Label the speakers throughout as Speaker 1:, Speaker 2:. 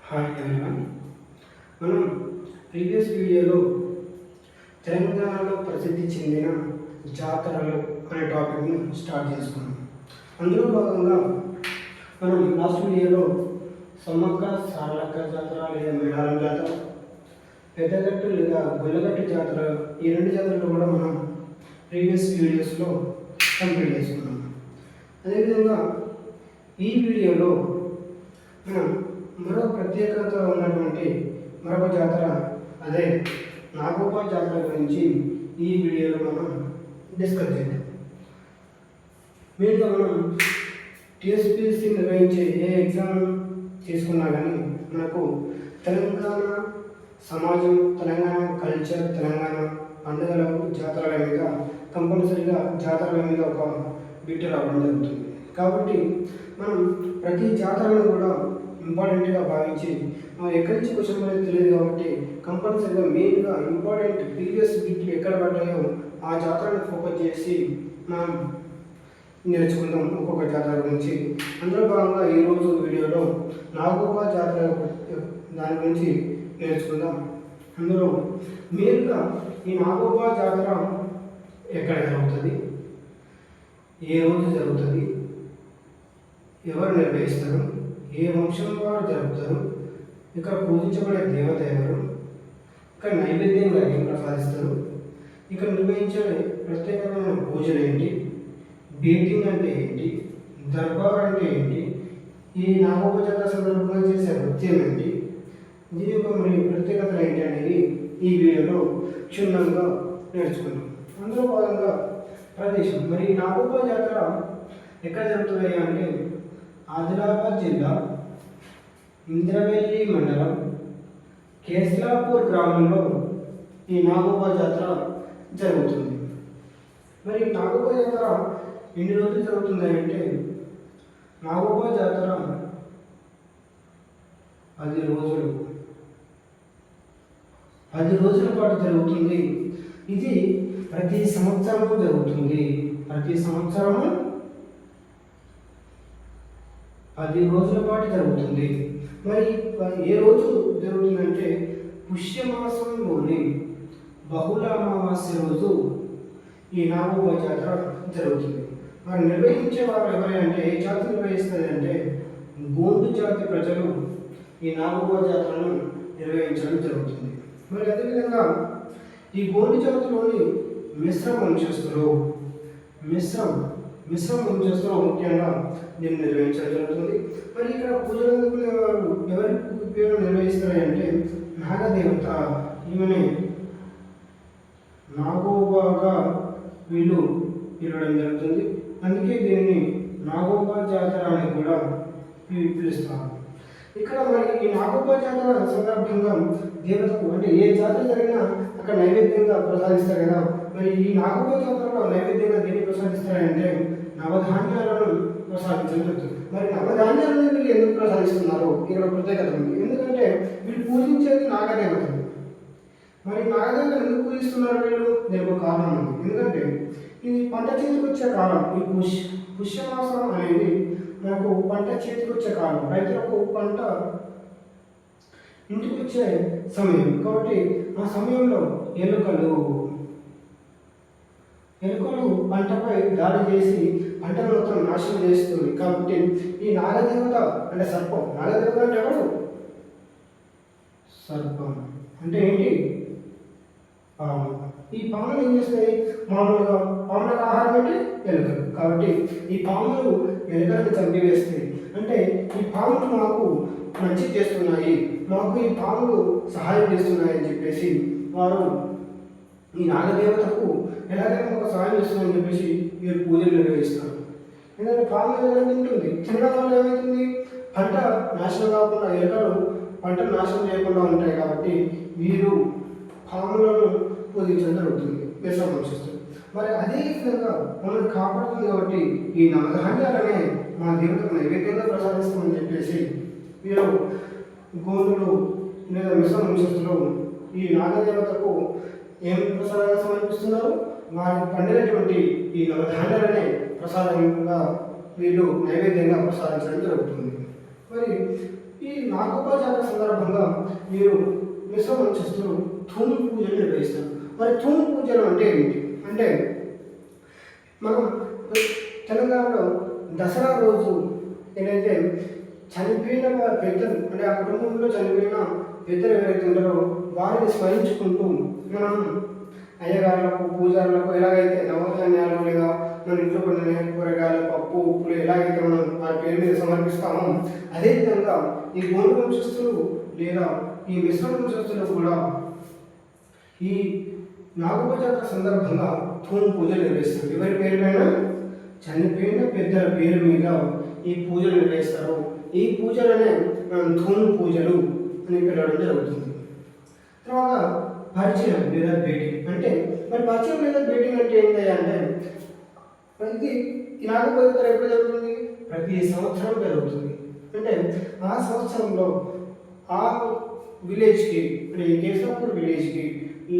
Speaker 1: Hi everyone. మనం previous వీడియోలో తెలంగాణలో ప్రసిద్ధి చెందిన జాతరలు అనే టాపిక్ని స్టార్ట్ చేసుకున్నాం. అందులో భాగంగా మనం లాస్ట్ వీడియోలో సమ్మక్క సారలక్క జాతర లేదా మేడారం జాతర, పెద్దగట్టు లేదా గొల్లగట్టు జాతర, ఈ రెండు జాతరలు కూడా మనం ప్రీవియస్ వీడియోస్లో కంప్లీట్ చేసుకున్నాం. అదేవిధంగా ఈ వీడియోలో మనం మరో ప్రత్యేకత ఉన్నటువంటి మరొక జాతర, అదే నాగోబా జాతర గురించి ఈ వీడియోలో మనం డిస్కస్ చేద్దాం. మెయిన్గా మనం టీఎస్పీఎస్సీ నిర్వహించే ఏ ఎగ్జామ్ తీసుకున్నా కానీ మనకు తెలంగాణ సమాజం, తెలంగాణ కల్చర్, తెలంగాణ పండుగలు, జాతరల మీద కంపల్సరీగా జాతరల మీద ఒక బిట్ రావడం జరుగుతుంది. కాబట్టి మనం ప్రతి జాతరను కూడా ఇంపార్టెంట్గా భావించి ఎక్కడి నుంచి క్వశ్చన్ అనేది తెలియదు కాబట్టి కంపల్సరీగా మెయిన్గా ఇంపార్టెంట్ ప్రీవియస్ బిట్లు ఎక్కడ పడ్డాయో ఆ జాతరను ఫోకస్ చేసి మనం నేర్చుకుందాం ఒక్కొక్క జాతర గురించి. అందులో భాగంగా ఈరోజు వీడియోలో నాగోబా జాతర దాని గురించి నేర్చుకుందాం. అందులో మెయిన్గా ఈ నాగోబా జాతర ఎక్కడ జరుగుతుంది, ఏ రోజు జరుగుతుంది, ఎవరు నిర్వహిస్తారు, ఏ వంశం వారు జరుపుతారు, ఇక్కడ పూజించబడే దేవత ఎవరు, ఇక్కడ నైవేద్యంగా ఏం ప్రసాదిస్తారు, ఇక్కడ నిర్వహించే ప్రత్యేకమైన పూజలు ఏంటి, బీటింగ్ అంటే ఏంటి, దర్బార్ అంటే ఏంటి, ఈ నాగోబా జాతర సందర్భంగా చేసే నృత్యం ఏంటి, దీని యొక్క మరి ప్రత్యేకతలు ఏంటి అనేది ఈ వీడియోలో క్షుణ్ణంగా నేర్చుకున్నాం. అందులో భాగంగా ప్రదేశం, మరి ఈ నాగోబా జాతర ఎక్కడ జరుగుతుంది అంటే ఆదిలాబాద్ జిల్లా ఇంద్రవెల్లి మండలం కేస్లాపూర్ గ్రామంలో ఈ నాగోబా జాతర జరుగుతుంది. మరి నాగోబా జాతర ఎన్ని రోజులు జరుగుతుంది అంటే నాగోబా జాతర 10 రోజుల పాటు జరుగుతుంది. ఇది ప్రతి సంవత్సరము జరుగుతుంది. ప్రతి సంవత్సరము 10 రోజుల పాటు జరుగుతుంది. మరి ఏ రోజు జరుగుతుందంటే పుష్యమాసంలోని బహుళ అమావాస్య రోజు ఈ నాగోబా జాతర జరుగుతుంది. మరి నిర్వహించే వారు ఎవరంటే ఏ జాతి నిర్వహిస్తుంది అంటే గోండు జాతి ప్రజలు ఈ నాగోబా జాతరను నిర్వహించడం జరుగుతుంది. మరి అదేవిధంగా ఈ గోండు జాతిలోని మిశ్రమ వంశస్థులు ముఖ్యంగా దీన్ని నిర్వహించడం జరుగుతుంది. మరి ఇక్కడ పూజలు అందుకునే వారు ఎవరి పేరు నిర్వహిస్తారంటే నాగదేవత, ఈమెనే నాగోబాగా వీళ్ళు పిలవడం జరుగుతుంది. అందుకే దీనిని నాగోబా జాతర అని కూడా పిలుస్తారు. ఇక్కడ మరి ఈ నాగోబా జాతర సందర్భంగా దేవతకు అంటే ఏ జాతర జరిగినా అక్కడ నైవేద్యంగా ప్రసాదిస్తారు కదా. మరి ఈ నాగోబా జాతరలో నైవేద్యంగా దేన్ని ప్రసాదిస్తారంటే నవధాన్యాలను ప్రసాదించడం జరుగుతుంది. మరి నవధాన్యాలను వీళ్ళు ఎందుకు ప్రసాదిస్తున్నారు, ఇక్కడ ప్రత్యేకత ఉంది. ఎందుకంటే వీళ్ళు పూజించేది నాగదేవతలు. మరి నాగదేవతలు ఎందుకు పూజిస్తున్నారు వీళ్ళు, దీనికి ఒక కారణం ఉంది. ఎందుకంటే ఇది పంట చేతికి వచ్చే కాలం. ఈ పుష్యమాసం అనేది మనకు పంట చేతికి వచ్చే కాలం, రైతులకు పంట ఇంటికి వచ్చే సమయం. కాబట్టి ఆ సమయంలో ఎలుకలు పంటపై దాడి చేసి పంట మొత్తం నాశనం చేస్తుంది. కాబట్టి ఈ నాగదేవత అంటే సర్పం, నాగదేవత అంటే ఎవరు, సర్పం అంటే ఏంటి, పాము. ఈ పాములు ఏం చేస్తాయి, మామూలుగా పాములకు ఆహారం ఏంటి, ఎలుకలు. కాబట్టి ఈ పాములు ఎలుకలను చంపివేస్తాయి. అంటే ఈ పాములు మాకు మంచి చేస్తున్నాయి, మాకు ఈ పాములు సహాయం చేస్తున్నాయి అని చెప్పేసి వారు ఈ నాగదేవతకు ఎలాగైనా ఒక సహాయం చేస్తుందని చెప్పేసి వీరు పూజలు నిర్వహిస్తారు. ఎందుకంటే పాము ఎలాగ తింటుంది, తినడం వల్ల ఏమవుతుంది, పంట నాశనం కాకుండా, ఎలుకలు పంటను నాశనం చేయకుండా ఉంటాయి. కాబట్టి వీరు పాములను పూజించడం జరుగుతుంది, విశ్వాసం వంశిస్తుంది. మరి అదే విధంగా మనల్ని కాపాడుతుంది. కాబట్టి ఈ నవధాన్యాలనే మా దేవతకు నైవేద్యంగా ప్రసాదిస్తామని చెప్పేసి వీరు గోండులు లేదా మిశ్రమ వంశస్థులు ఈ నాగదేవతకు ఏం ప్రసాదంగా సమర్పిస్తున్నారు, వారి పండినటువంటి ఈ నవధాన్యాలనే ప్రసాదంగా వీళ్ళు నైవేద్యంగా ప్రసాదించడం జరుగుతుంది. మరి ఈ ఈ నాగోబా జాతర సందర్భంగా మీరు మిశ్రమ వంశస్థులు ధూమ్ పూజలు నిర్వహిస్తారు. మరి ధూమ్ పూజలు అంటే ఏంటి అంటే, మనం తెలంగాణలో దసరా రోజు ఏదైతే చనిపోయిన పెద్దలు అంటే ఆ కుటుంబంలో చనిపోయిన పెద్దలు ఎవరైతే ఉంటారో వారిని స్మరించుకుంటూ మనం అయ్యగారులకు పూజారులకు ఎలాగైతే నవధాన్యాలు లేదా మన ఇంట్లో పండిన కూరగాయలు పప్పు ఉప్పులు ఎలాగైతే మనం వారి పేరు మీద సమర్పిస్తామో అదేవిధంగా ఈ గోండు వంశస్థులు లేదా ఈ మిశ్రమ వంశస్థులు కూడా ఈ నాగోబా జాతర సందర్భంగా ధూమ్ పూజలు నిర్వహిస్తారు. ఎవరి పేరు పైన చనిపోయిన పెద్దల పేరు మీద ఈ పూజలు నిర్వహిస్తారు. ఈ పూజలనే మనం ధూమ్ పూజలు అని పిలవడం జరుగుతుంది. తర్వాత పరిచయం లేదా బేటింగ్ అంటే, మరి పరిచయం లేదా బేటింగ్ అంటే ఏంటి అంటే, ప్రతి ఈ నాగోబా జాతర ఎప్పుడు జరుగుతుంది? ప్రతి సంవత్సరం జరుగుతుంది. అంటే ఆ సంవత్సరంలో ఆ విలేజ్కి అంటే ఈ కేశవపూర్ విలేజ్కి ఈ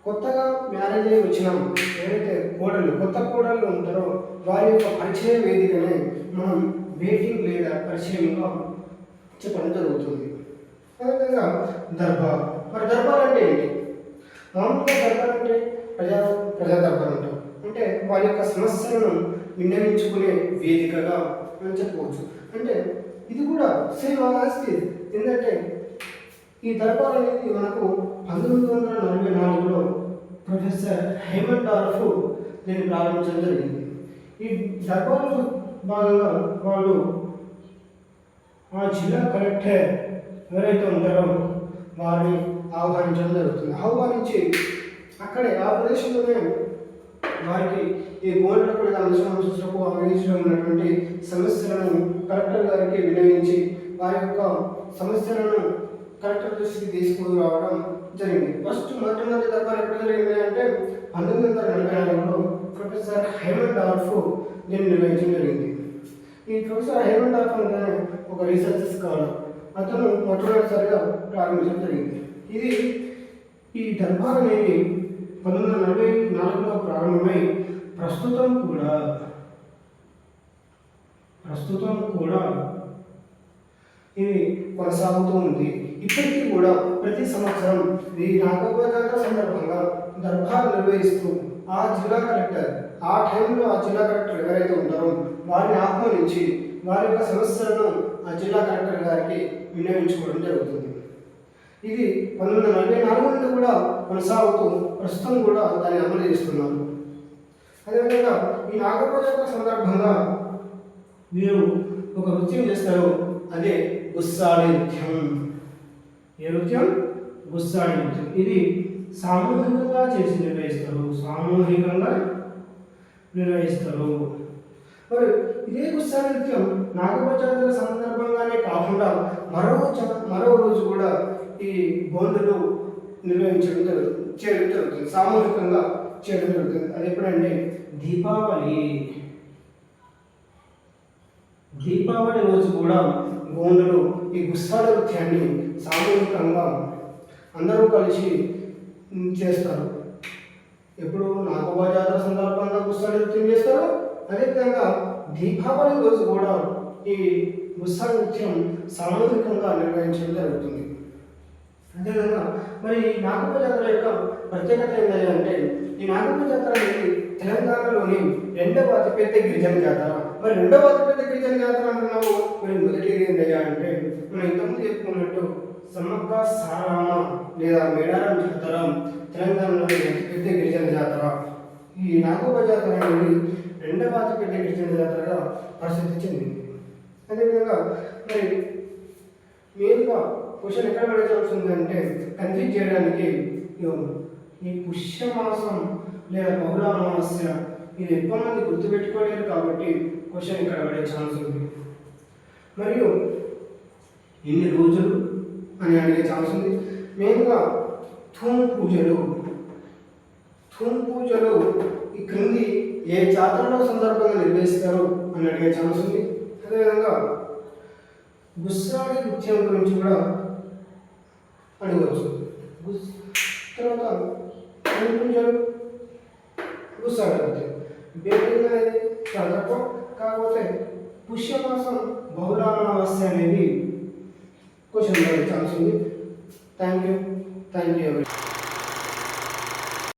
Speaker 1: కొత్తగా మ్యారేజ్ అయ్యి వచ్చిన ఎవరైతే కొత్త కోడళ్ళు ఉంటారో వారి యొక్క పరిచయ వేదికనే మనం బేటింగ్ లేదా పరిచయంగా చెప్పడం జరుగుతుంది. అదేవిధంగా దర్బార్. మరి దర్బార్ అంటే ఏంటి? మామూలుగా దర్బార్ అంటే ప్రజా దర్బార్ అంటాం. అంటే వారి యొక్క సమస్యలను విన్నవించుకునే వేదికగా మనం చెప్పుకోవచ్చు. అంటే ఇది కూడా సేమ్ ఆస్తి. ఎందుకంటే ఈ దర్బార్ అనేది మనకు 1944లో ప్రొఫెసర్ హేమండార్ఫ్ దీన్ని ప్రారంభించడం జరిగింది. ఈ దర్బార్లో భాగంగా వాళ్ళు ఆ జిల్లా కలెక్టర్ ఎవరైతే ఉంటారో వారిని ఆహ్వానించడం జరుగుతుంది. ఆహ్వానించి అక్కడే ఆ ప్రదేశంలోనే వారికి ఈ గోండ్లకు లేదా అంశంశులకు ఆ విలేజ్లో ఉన్నటువంటి సమస్యలను కలెక్టర్ గారికి వినవించి వారి యొక్క సమస్యలను కలెక్టర్ దృష్టికి తీసుకుని రావడం జరిగింది. మొట్టమొదటి దర్బార్ ఎప్పుడు జరిగింది అంటే 1944లో ప్రొఫెసర్ హేమండార్ఫ్ దీన్ని నిర్వహించడం జరిగింది. ఈ ప్రొఫెసర్ హేమండార్ఫ్ అంటే ఒక రీసెర్చ్ స్కాలర్. అతను మొట్టమొదటిసారిగా ప్రారంభించడం జరిగింది. ఈ దర్బార్ అనేది 1944లో ప్రారంభమై ప్రస్తుతం కూడా ఇది కొనసాగుతూ ఉంది. ఇప్పటికీ కూడా ప్రతి సంవత్సరం ఈ నాగోబా జాతర సందర్భంగా దర్బార్ నిర్వహిస్తూ ఆ జిల్లా కలెక్టర్ ఆ టైంలో ఆ జిల్లా కలెక్టర్ ఎవరైతే ఉంటారో వారిని ఆహ్వానించి వారి యొక్క సమస్యలను ఆ జిల్లా కలెక్టర్ గారికి వినియోగించుకోవడం జరుగుతుంది. ఇది 1944 నుండి కూడా కొనసాగుతూ ప్రస్తుతం కూడా దాన్ని అమలు చేస్తున్నారు. అదేవిధంగా ఈ నాగోబా జాతర సందర్భంగా మీరు ఒక నృత్యం చేస్తారు, అదే గుస్సాడి నృత్యం. ఏ నృత్యం? గుస్సాడి నృత్యం. ఇది సామూహికంగా నిర్వహిస్తారు. మరి ఇదే గుస్సాడి నృత్యం నాగోబా జాతర సందర్భంగానే కాకుండా మరో రోజు కూడా ఈ గోండులు చేయడం జరుగుతుంది, సామూహికంగా చేయడం జరుగుతుంది. అది ఎప్పుడంటే దీపావళి రోజు కూడా గోండులు ఈ గుస్సాడి నృత్యాన్ని సామూహికంగా అందరూ కలిసి చేస్తారు. ఎప్పుడు నాగోబా జాతర సందర్భంగా గుస్సాడి నృత్యం చేస్తారు. అదేవిధంగా దీపావళి రోజు కూడా ఈ గుస్సాడి నృత్యం సామూహికంగా నిర్వహించడం జరుగుతుంది. అదేవిధంగా మరి ఈ నాగోబా జాతర యొక్క ప్రత్యేకత ఏంటంటే, ఈ నాగోబా జాతర అనేది తెలంగాణలోని రెండవ అతిపెద్ద గిరిజన జాతర. మరి రెండవ అతిపెద్ద గిరిజన జాతర అంటున్నావు, మరి మొదటిది ఏంటయ్యా అంటే మనం ఇంతకుముందు చెప్పుకున్నట్టు సమ్మక్క సారలమ్మ లేదా మేడారం జాతర తెలంగాణలోని అతిపెద్ద గిరిజన జాతర. ఈ నాగోబా జాతర అనేది రెండవ అతిపెద్ద గిరిజన జాతరగా ప్రసిద్ధి చెందింది. అదేవిధంగా మరి మెయిన్గా క్వశ్చన్ ఎక్కడ పడేసి ఉందంటే కన్ఫ్యూజ్ చేయడానికి ఈ పుష్యమాసం లేదా బహుళ అమావాస్య ఇది ఎక్కువ మంది గుర్తుపెట్టుకోలేరు కాబట్టి క్వశ్చన్ ఇక్కడ పడే ఛాన్స్ ఉంది. మరియు ఎన్ని రోజులు అని అడిగే ఛాన్స్ ఉంది. మెయిన్గా ధూమ్ పూజలు ఈ క్రింది ఏ జాతరలో సందర్భంగా నిర్వహిస్తారు అని అడిగే ఛాన్స్ ఉంది. అదేవిధంగా గుస్సాడి నృత్యం గురించి కూడా అడగవచ్చు. తర్వాత పూజలు గుస్సాడి నృత్యం బేటింగ్ అనేది చాలా తక్కువ. కాకపోతే పుష్యమాసం బహుళ అమావాస్య అనేది క్వశ్చన్ అడిగే ఛాన్స్ ఉంది. థ్యాంక్ యూ ఎవరి